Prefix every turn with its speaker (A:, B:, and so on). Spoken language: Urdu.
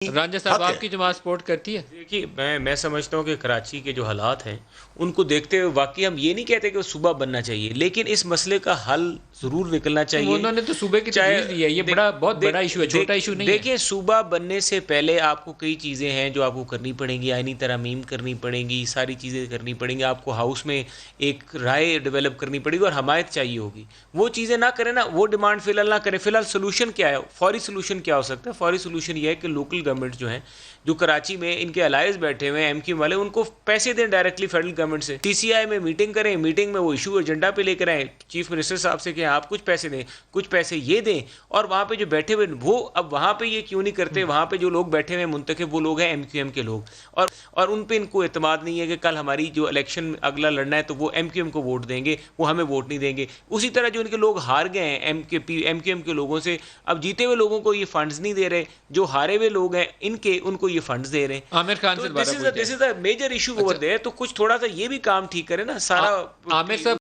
A: رانجھا صاحب
B: حق ہے۔
A: آپ کی جماعت سپورٹ کرتی ہے؟
C: دیکھیے میں سمجھتا ہوں کہ کراچی کے جو حالات ہیں ان کو دیکھتے ہوئے واقعی ہم یہ نہیں کہتے کہ صوبہ بننا چاہیے، لیکن اس مسئلے کا حل ضرور نکلنا چاہیے۔
A: انہوں نے تو صوبے کی تجویز دی ہے، یہ بہت بڑا ایشو ہے، چھوٹا ایشو نہیں ہے۔
C: دیکھیں صوبہ بننے سے پہلے آپ کو کئی چیزیں ہیں جو آپ کو کرنی پڑیں گی، آئینی ترامیم کرنی پڑیں گی، ساری چیزیں کرنی پڑیں گی، آپ کو ہاؤس میں ایک رائے ڈیولپ کرنی پڑے گی اور حمایت چاہیے ہوگی۔ وہ چیزیں نہ کریں نا، وہ ڈیمانڈ فی الحال نہ کریں۔ فی الحال سولوشن کیا ہے؟ فوری سولوشن کیا ہو سکتا ہے؟ فوری سولوشن یہ ہے کہ لوکل گورنمنٹ جو ہیں، جو کراچی میں ان کے الائز بیٹھے ہوئے ہیں ایم کیو والے، ان کو پیسے دیں ڈائریکٹلی فیڈرل گورنمنٹ سے۔ ٹی سی آئی میں میٹنگ کریں، میٹنگ میں وہ ایشو ایجنڈا پہ لے کر آئیں، چیف منسٹر صاحب سے کہیں آپ کچھ پیسے دیں، کچھ پیسے یہ دیں، اور وہاں پہ جو بیٹھے ہوئے وہ اب وہاں پہ یہ کیوں نہیں کرتے؟ وہاں پہ جو لوگ بیٹھے ہوئے ہیں منتخب وہ لوگ ہیں ایم کیو ایم کے لوگ، اور ان پہ ان کو اعتماد نہیں ہے کہ کل ہماری جو الیکشن اگلا لڑنا ہے تو وہ ایم کیو ایم کو ووٹ دیں گے، وہ ہمیں ووٹ نہیں دیں گے۔ اسی طرح جو ان کے لوگ ہار گئے ہیں ایم کیو ایم کے لوگوں سے، اب جیتے ہوئے لوگوں کو یہ فنڈز نہیں دے رہے، جو ہارے ہوئے لوگ ہیں ان کو یہ فنڈز دے رہے ہیں۔
A: عامر خان سے دوبارہ
C: دس از اے میجر ایشو اوور دیئر، تو کچھ تھوڑا سا یہ بھی کام ٹھیک کرے نا سارا۔
A: عامر صاحب